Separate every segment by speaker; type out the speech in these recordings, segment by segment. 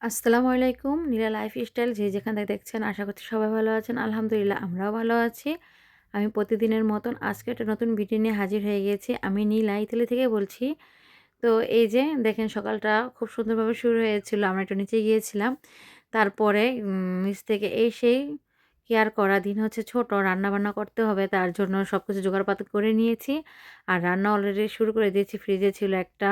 Speaker 1: আসসালামু আলাইকুম। নীলা লাইফস্টাইল যে যেখান থেকে দেখছেন আশা করছি সবাই ভালো আছেন। আলহামদুলিল্লাহ আমরাও ভালো আছি। আমি প্রতিদিনের মতন আজকে একটা নতুন ভিডিও নিয়ে হাজির হয়ে গিয়েছি। আমি নীলা ইতালি থেকে বলছি। তো এই যে দেখেন সকালটা খুব সুন্দরভাবে শুরু হয়েছিল। আমরা একটু নিচে গিয়েছিলাম। তারপরে নিচ থেকে এসেই কি আর করা, দিন হচ্ছে ছোট, রান্নাবান্না করতে হবে। তার জন্য সবকিছু জোগাড়পাতি করে নিয়েছি। আর রান্না অলরেডি শুরু করে দিয়েছি। ফ্রিজে ছিল একটা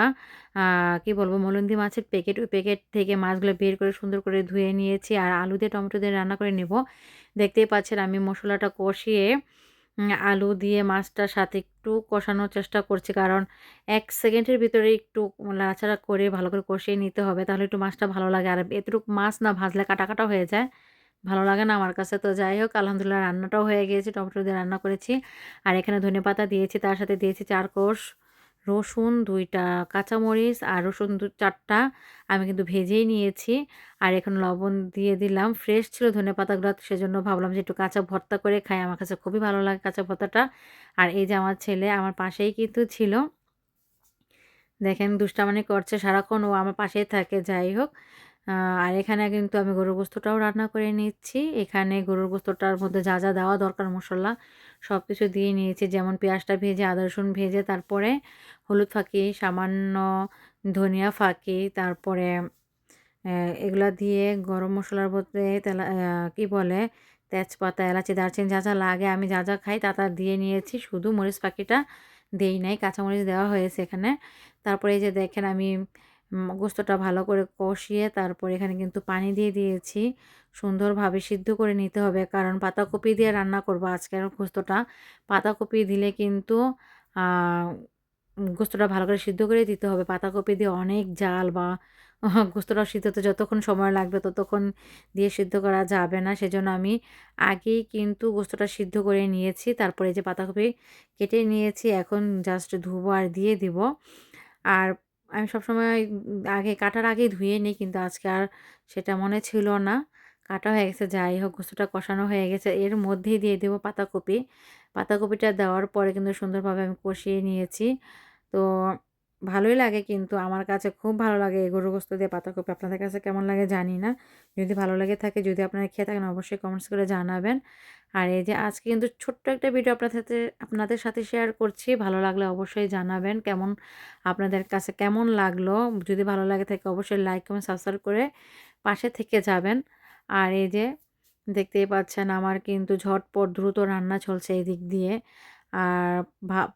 Speaker 1: কি বলবো মলন্দি মাছের প্যাকেট। ওই প্যাকেট থেকে মাছগুলো বের করে সুন্দর করে ধুয়ে নিয়েছি। আর আলু দিয়ে টমেটো দিয়ে রান্না করে নেব। দেখতেই পাচ্ছেন আমি মসলাটা কষিয়ে আলু দিয়ে মাছটার সাথে একটু কষানোর চেষ্টা করছি। কারণ ১ সেকেন্ডের ভিতরে একটু নাড়াচাড়া করে ভালো করে কষিয়ে নিতে হবে। তাহলে একটু মাছটা ভালো লাগে। আর এতটুকু মাছ না ভাজলে কাটা, কাটা হয়ে যায়। ভালো লাগে না আমার কাছে। তো যাই হোক আলহামদুলিল্লাহ রান্নাটাও হয়ে গিয়েছে। টমেটো দিয়ে রান্না করেছি। আর এখানে ধনেপাতা দিয়েছি। তার সাথে দিয়েছি ৪ কোষ রসুন, ২ টা কাঁচামরিচ আর রসুন ৪ টা আমি কিন্তু ভেজেই নিয়েছি। আর এখন লবণ দিয়ে দিলাম। ফ্রেশ ছিল ধনেপাতাগুলো সেজন্য ভাবলাম যে একটু কাঁচা ভর্তা করে খাই। আমার কাছে খুবই ভালো লাগে কাঁচা ভর্তাটা। আর এই যে আমার ছেলে আমার পাশেই কিন্তু ছিল। দেখেন দুষ্টামি করছে সারাক্ষণ, ও আমার পাশেই থাকে। যাই হোক আ আর এখানে কিন্তু আমি গরুর গোস্তটাও রান্না করে নিচ্ছি। এখানে গরুর গোস্তটার মধ্যে যা, যা দেওয়া দরকার মসল্লা সবকিছু দিয়ে নিয়েছি। যেমন পেঁয়াজটা ভেজে, আদা রসুন ভেজে, তারপরে হলুদ ফাঁকি, সামান্য ধনিয়া ফাঁকি, তারপরে এগুলা দিয়ে গরম মসলার মধ্যে কি বলে তেজপাতা, এলাচি, দারচিনি যা, যা লাগে আমি যা, যা খাই তা, তা দিয়ে নিয়েছি। শুধু মরিচ ফাঁকিটা দেই নাই, কাঁচামরিচ দেওয়া হয়েছে এখানে। তারপরে এই যে দেখেন আমি গোস্তটা ভালো করে কষিয়ে তারপরে এখানে কিন্তু পানি দিয়ে দিয়েছি। সুন্দরভাবে সিদ্ধ করে নিতে হবে। কারণ পাতাকপি দিয়ে রান্না করব আজকের গোস্তটা। পাতাকপি দিলে কিন্তু আ গোস্তটা ভালো করে সিদ্ধ করে দিতে হবে। পাতাকপি দিয়ে অনেক জাল বা গোস্তটা সিদ্ধ হতে যতক্ষণ সময় লাগবে ততক্ষণ দিয়ে সিদ্ধ করা যাবে না। সেজন্য আমি আগেই কিন্তু গোস্তটা সিদ্ধ করে নিয়েছি। তারপরে এই যে পাতাকপি কেটে নিয়েছি। এখন জাস্ট ধুবো আর দিয়ে দিব। আর আমি সবসময় আগে কাটার আগেই ধুয়ে নিই, কিন্তু আজকে আর সেটা মনে ছিল না। কাটা হয়ে গেছে। যাই হোক গোস্তটা কষানো হয়ে গেছে। এর মধ্যেই দিয়ে দেব পাতাকপি। পাতাকপিটা দেওয়ার পরে কিন্তু সুন্দরভাবে আমি কষিয়ে নিয়েছি। তো ভালোই লাগে, কিন্তু আমার কাছে খুব ভালো লাগে এই গরুর গোস্ত দিয়ে পাতাকপি। আপনাদের কাছে কেমন লাগে জানি না। যদি ভালো লেগে থাকে, যদি আপনারা খেয়ে থাকেন অবশ্যই কমেন্টস করে জানাবেন। আর এই যে আজকে কিন্তু ছোট্ট একটা ভিডিও আপনাদের সাথে শেয়ার করছি। ভালো লাগলে অবশ্যই জানাবেন আপনাদের কাছে কেমন লাগলো। যদি ভালো লাগে থাকে অবশ্যই লাইক, কমেন্ট, সাবস্ক্রাইব করে পাশে থেকে যাবেন। আর এই যে দেখতেই পাচ্ছেন আমার কিন্তু ঝটপট দ্রুত রান্না চলছে এদিক দিয়ে। আর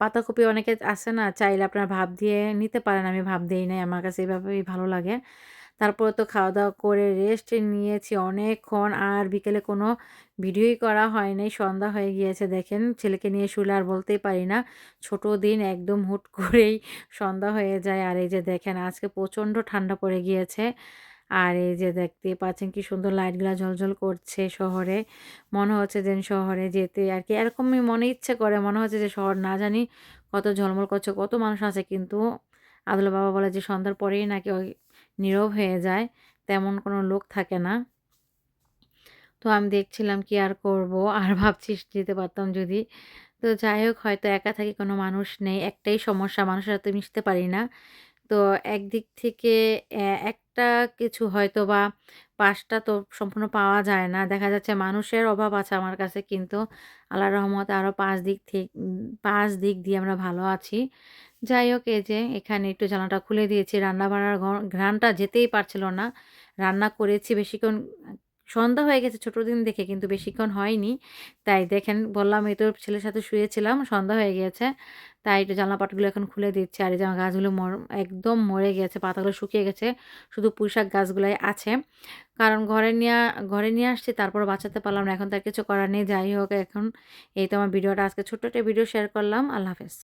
Speaker 1: পাতাকপি অনেকে আছে না, চাইলে আপনারা ভাপ দিয়ে নিতে পারেন। আমি ভাপ দেই নাই। আমার কাছে এভাবেই ভালো লাগে। তারপরে তো খাওয়া-দাওয়া করে রেস্ট নিয়েছি অনেকক্ষণ। আর বিকেলে কোনো ভিডিওই করা হয় নাই। সন্ধ্যা হয়ে গিয়েছে দেখেন। ছেলেকে নিয়ে শুলে আর বলতেই পারি না। ছোট দিন একদম হুট করেই সন্ধ্যা হয়ে যায়। আর এই যে দেখেন আজকে প্রচণ্ড ঠান্ডা পড়ে গিয়েছে। আর এই যে দেখতেই পাচ্ছেন কি সুন্দর লাইটগুলা ঝলঝল করছে শহরে। মনে হচ্ছে যেন শহরে যেতে আরকি এরকমই মনে ইচ্ছে করে। মনে হচ্ছে যে শহর না জানি কত ঝলমল করছে, কত মানুষ আছে। কিন্তু আদুলের বাবা বলে যে সন্ধ্যার পরেই নাকি ওই নীরব হয়ে যায়। তেমন কোনো লোক থাকে না। তো আমি দেখছিলাম কি আর করব। আর ভাবছি যেতে পারতাম যদি। তো যাই হোক হয়তো একা থাকি, কোনো মানুষ নেই। একটাই সমস্যা, মানুষের সাথে মিশতে পারি না। তো একদিক থেকে একটা কিছু হয়তোবা ৫ টা তো সম্পূর্ণ পাওয়া যায় না। দেখা যাচ্ছে মানুষের অভাব আছে আমার কাছে, কিন্তু আল্লাহর রহমতে আরও ৫ দিক দিয়ে আমরা ভালো আছি। যাই হোক এই যে এখানে একটু জানালাটা খুলে দিয়েছি। রান্না-বান্নার ঘ্রাণটা যেতেই পারছিল না। রান্না করেছি বেশিক্ষণ, সন্ধ্যা হয়ে গেছে ছোট দিন দেখে, কিন্তু বেশিক্ষণ হয়নি। তাই দেখেন বললাম এই তো ছেলের সাথে শুয়েছিলাম, সন্ধ্যা হয়ে গিয়েছে। তাই একটু জানলা-পাটগুলো এখন খুলে দিচ্ছি। আর এই যে আমার গাছগুলো একদম মরে গেছে, পাতাগুলো শুকিয়ে গেছে। শুধু পুঁইশাক গাছগুলাই আছে। কারণ ঘরে নিয়ে আসছি, তারপরও বাঁচাতে পারলাম না। এখন তো আর কিছু করার নেই। যাই হোক এখন এই তো আমার ভিডিওটা আজকে ছোট্ট একটা ভিডিও শেয়ার করলাম। আল্লাহ হাফেজ।